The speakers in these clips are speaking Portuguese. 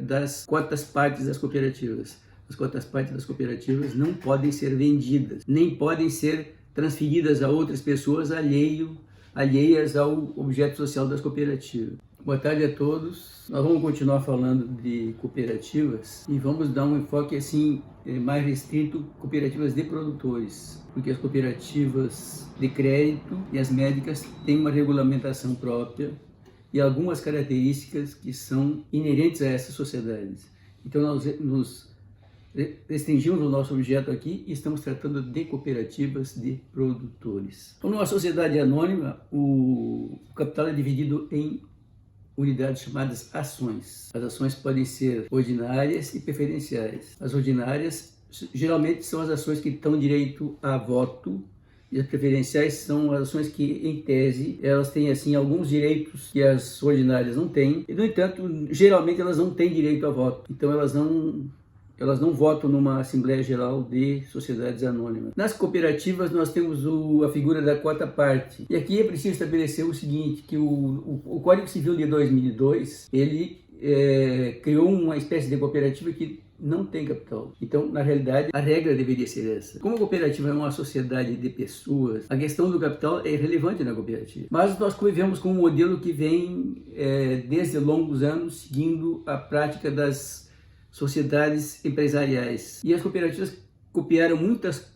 das cotas-partes das cooperativas. As cotas-partes das cooperativas não podem ser vendidas, nem podem ser transferidas a outras pessoas alheias ao objeto social das cooperativas. Boa tarde a todos. Nós vamos continuar falando de cooperativas e vamos dar um enfoque assim mais restrito, cooperativas de produtores, porque as cooperativas de crédito e as médicas têm uma regulamentação própria e algumas características que são inerentes a essas sociedades. Então nós nos restringimos o nosso objeto aqui e estamos tratando de cooperativas de produtores. Então, numa sociedade anônima, o capital é dividido em unidades chamadas ações. As ações podem ser ordinárias e preferenciais. As ordinárias geralmente são as ações que dão direito a voto, e as preferenciais são as ações que, em tese, elas têm assim alguns direitos que as ordinárias não têm. E, no entanto, geralmente elas não têm direito a voto. Então elas não votam numa Assembleia Geral de Sociedades Anônimas. Nas cooperativas nós temos a figura da quota-parte. E aqui é preciso estabelecer o seguinte, que o Código Civil de 2002, ele criou uma espécie de cooperativa que não tem capital. Então, na realidade, a regra deveria ser essa. Como a cooperativa é uma sociedade de pessoas, a questão do capital é irrelevante na cooperativa. Mas nós convivemos com um modelo que vem, desde longos anos, seguindo a prática das sociedades empresariais. E as cooperativas copiaram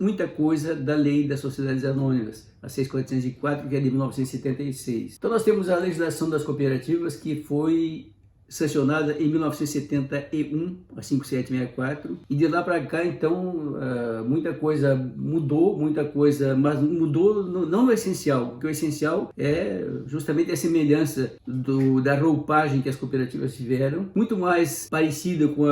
muita coisa da lei das sociedades anônimas, a 6.404, que é de 1976. Então nós temos a legislação das cooperativas que foi sancionada em 1971, a 5764, e de lá para cá, então, muita coisa mudou, mas mudou não no essencial, porque o essencial é justamente a semelhança da roupagem que as cooperativas tiveram, muito mais parecida com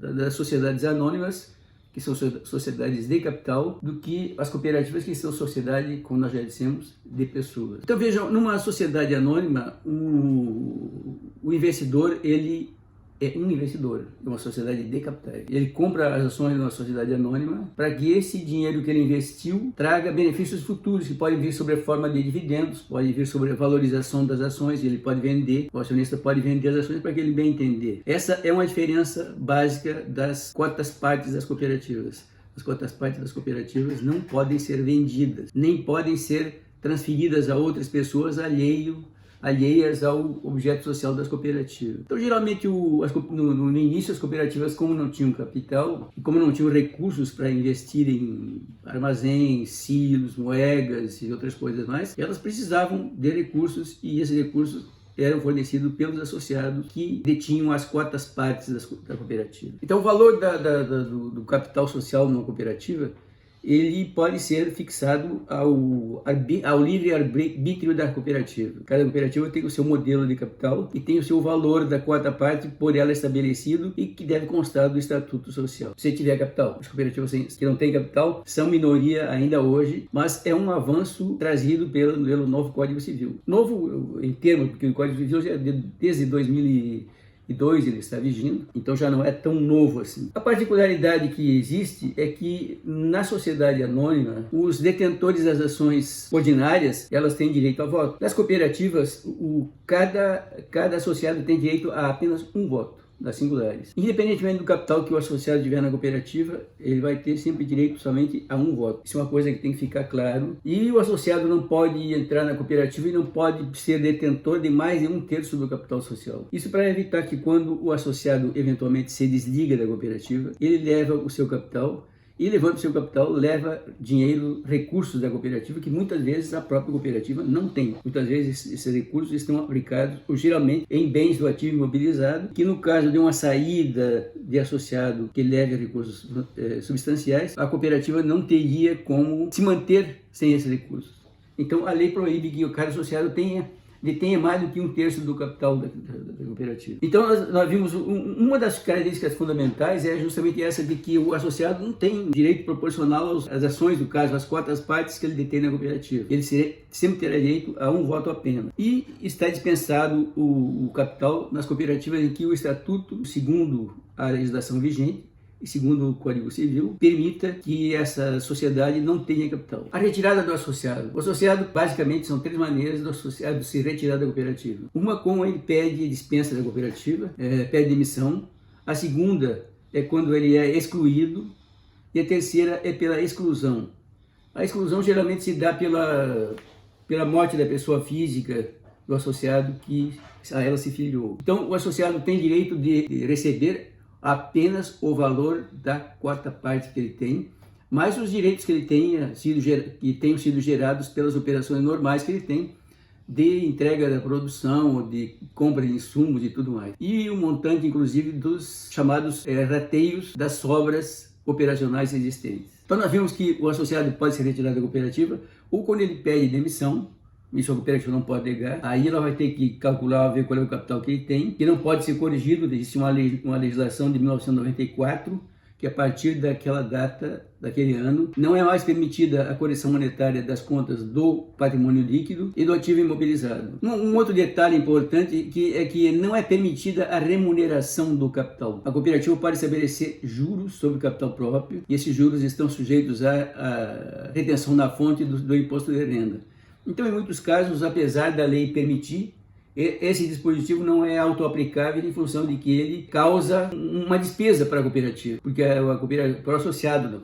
das sociedades anônimas, que são sociedades de capital, do que as cooperativas que são sociedade, como nós já dissemos, de pessoas. Então vejam, numa sociedade anônima, o investidor, ele é um investidor de uma sociedade de capitais. Ele compra as ações de uma sociedade anônima para que esse dinheiro que ele investiu traga benefícios futuros, que podem vir sobre a forma de dividendos, pode vir sobre a valorização das ações, e ele pode vender, o acionista pode vender as ações para que ele bem entender. Essa é uma diferença básica das cotas-partes das cooperativas. As cotas-partes das cooperativas não podem ser vendidas, nem podem ser transferidas a outras pessoas alheias ao objeto social das cooperativas. Então, geralmente, no início, as cooperativas, como não tinham capital, e como não tinham recursos para investir em armazéns, silos, moedas e outras coisas mais, elas precisavam de recursos, e esses recursos eram fornecidos pelos associados que detinham as cotas-partes da cooperativa. Então, o valor do capital social numa cooperativa, ele pode ser fixado ao livre-arbítrio da cooperativa. Cada cooperativa tem o seu modelo de capital e tem o seu valor da quota-parte por ela estabelecido e que deve constar do Estatuto Social. Se tiver capital, as cooperativas que não têm capital são minoria ainda hoje, mas é um avanço trazido pelo novo Código Civil. Novo em termos, porque o Código Civil já desde 2002 ele está vigindo, então já não é tão novo assim. A particularidade que existe é que na sociedade anônima, os detentores das ações ordinárias, elas têm direito a voto. Nas cooperativas, cada associado tem direito a apenas um voto, das singulares. Independentemente do capital que o associado tiver na cooperativa, ele vai ter sempre direito somente a um voto. Isso é uma coisa que tem que ficar claro. E o associado não pode entrar na cooperativa e não pode ser detentor de mais de 1/3 do capital social. Isso para evitar que quando o associado eventualmente se desliga da cooperativa, ele leva o seu capital, e levando o seu capital, leva dinheiro, recursos da cooperativa, que muitas vezes a própria cooperativa não tem. Muitas vezes esses recursos estão aplicados, geralmente, em bens do ativo imobilizado, que no caso de uma saída de associado que leve recursos substanciais, a cooperativa não teria como se manter sem esses recursos. Então, a lei proíbe que o cada associado detenha mais do que 1/3 do capital da cooperativa. Então, nós vimos uma das características fundamentais é justamente essa de que o associado não tem direito proporcional às ações, no caso, às cotas-partes que ele detém na cooperativa. Ele sempre terá direito a um voto apenas. E está dispensado o capital nas cooperativas em que o Estatuto, segundo a legislação vigente, e segundo o Código Civil, permita que essa sociedade não tenha capital. A retirada do associado. O associado, basicamente, são 3 maneiras do associado se retirar da cooperativa. Uma, como ele pede dispensa da cooperativa, pede demissão, A segunda é quando ele é excluído. E a terceira é pela exclusão. A exclusão geralmente se dá pela morte da pessoa física, do associado que a ela se filiou. Então, o associado tem direito de receber apenas o valor da quarta parte que ele tem, mais os direitos que ele tenham sido gerados pelas operações normais que ele tem, de entrega da produção, de compra de insumos e tudo mais. E o montante, inclusive, dos chamados rateios das sobras operacionais existentes. Então nós vimos que o associado pode ser retirado da cooperativa ou quando ele pede demissão, isso a cooperativa não pode negar, aí ela vai ter que calcular, ver qual é o capital que ele tem, que não pode ser corrigido. Existe uma legislação de 1994, que a partir daquela data, daquele ano, não é mais permitida a correção monetária das contas do patrimônio líquido e do ativo imobilizado. Um outro detalhe importante é que não é permitida a remuneração do capital. A cooperativa pode estabelecer juros sobre o capital próprio e esses juros estão sujeitos à retenção na fonte do imposto de renda. Então, em muitos casos, apesar da lei permitir, esse dispositivo não é autoaplicável em função de que ele causa uma despesa para a cooperativa, porque para o associado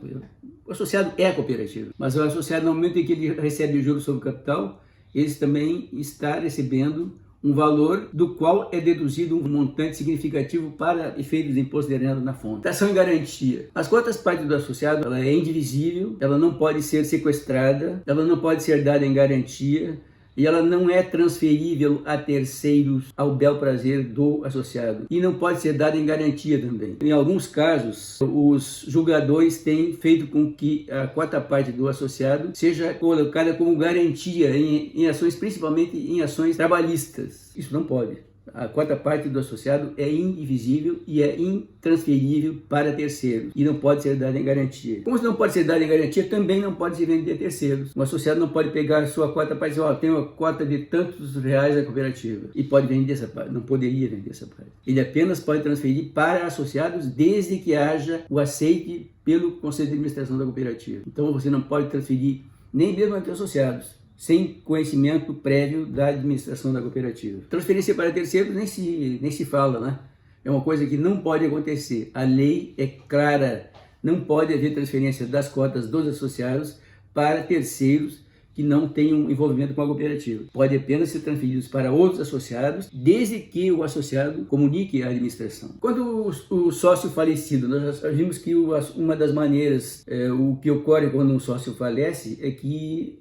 é a cooperativa, mas o associado, no momento em que ele recebe o juros sobre o capital, ele também está recebendo um valor do qual é deduzido um montante significativo para efeitos de imposto de renda na fonte. Taxação em garantia. As cotas partes do associado, ela é indivisível, ela não pode ser sequestrada, ela não pode ser dada em garantia, e ela não é transferível a terceiros ao bel prazer do associado. E não pode ser dada em garantia também. Em alguns casos, os julgadores têm feito com que a quarta parte do associado seja colocada como garantia em ações, principalmente em ações trabalhistas. Isso não pode. A quarta parte do associado é indivisível e é intransferível para terceiros e não pode ser dada em garantia. Como não pode ser dada em garantia, também não pode se vender a terceiros. Um associado não pode pegar a sua quarta parte e dizer, tenho uma cota de tantos reais da cooperativa e pode vender essa parte. Não poderia vender essa parte. Ele apenas pode transferir para associados desde que haja o aceite pelo Conselho de Administração da cooperativa. Então você não pode transferir nem mesmo entre associados, sem conhecimento prévio da administração da cooperativa. Transferência para terceiros nem se fala, né? É uma coisa que não pode acontecer. A lei é clara, não pode haver transferência das cotas dos associados para terceiros que não tenham envolvimento com a cooperativa. Pode apenas ser transferidos para outros associados, desde que o associado comunique à administração. Quando o sócio falecido, nós vimos que uma das maneiras, o que ocorre quando um sócio falece é que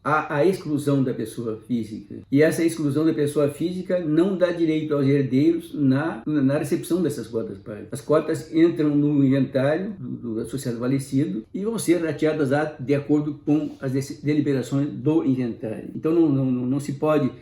a exclusão da pessoa física. E essa exclusão da pessoa física não dá direito aos herdeiros na recepção dessas cotas partes. As cotas entram no inventário do associado falecido e vão ser rateadas de acordo com as deliberações do inventário. Então não se pode...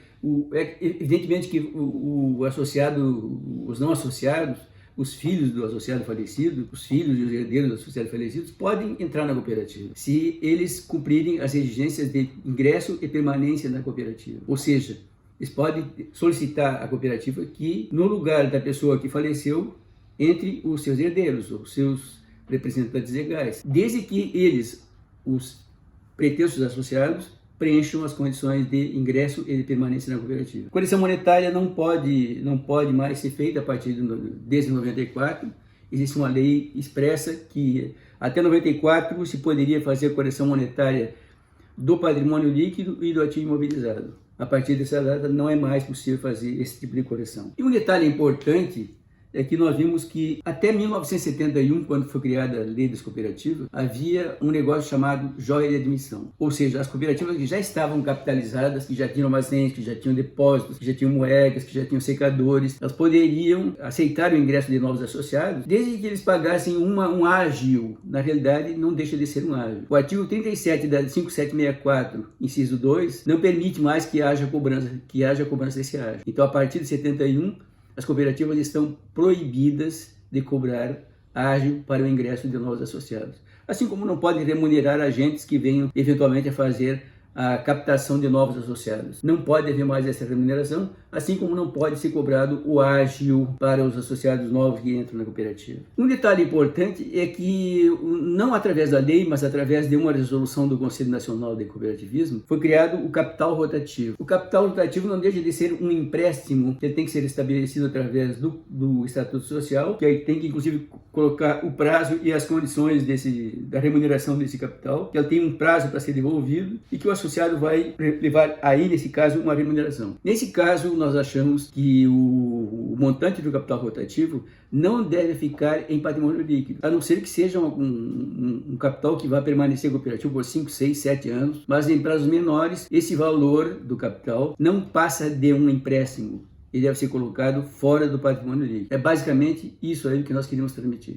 Evidentemente que o associado, os não associados, os filhos do associado falecido, os filhos e os herdeiros do associado falecido podem entrar na cooperativa, se eles cumprirem as exigências de ingresso e permanência na cooperativa. Ou seja, eles podem solicitar à cooperativa que, no lugar da pessoa que faleceu, entre os seus herdeiros, os seus representantes legais, desde que eles, os pretensos associados, preencham as condições de ingresso e de permanência na cooperativa. A correção monetária não pode mais ser feita a partir desde 94. Existe uma lei expressa que até 94 se poderia fazer a correção monetária do patrimônio líquido e do ativo imobilizado. A partir dessa data não é mais possível fazer esse tipo de correção. E um detalhe importante é que nós vimos que até 1971, quando foi criada a lei das cooperativas, havia um negócio chamado joia de admissão. Ou seja, as cooperativas que já estavam capitalizadas, que já tinham armazéns, que já tinham depósitos, que já tinham moedas, que já tinham secadores, elas poderiam aceitar o ingresso de novos associados, desde que eles pagassem um ágio. Na realidade, não deixa de ser um ágio. O artigo 37 da 5764, inciso 2, não permite mais que haja cobrança desse ágio. Então, a partir de 71, as cooperativas estão proibidas de cobrar ágio para o ingresso de novos associados. Assim como não podem remunerar agentes que venham eventualmente a fazer a captação de novos associados. Não pode haver mais essa remuneração, assim como não pode ser cobrado o ágio para os associados novos que entram na cooperativa. Um detalhe importante é que, não através da lei, mas através de uma resolução do Conselho Nacional de Cooperativismo, foi criado o capital rotativo. O capital rotativo não deixa de ser um empréstimo que tem que ser estabelecido através do Estatuto Social, que aí tem que, inclusive, colocar o prazo e as condições da remuneração desse capital, que ele tem um prazo para ser devolvido e que o associado vai levar aí, nesse caso, uma remuneração. Nesse caso, nós achamos que o montante do capital rotativo não deve ficar em patrimônio líquido, a não ser que seja um capital que vai permanecer cooperativo por 5, 6, 7 anos, mas em prazos menores, esse valor do capital não passa de um empréstimo, ele deve ser colocado fora do patrimônio líquido. É basicamente isso aí que nós queríamos transmitir.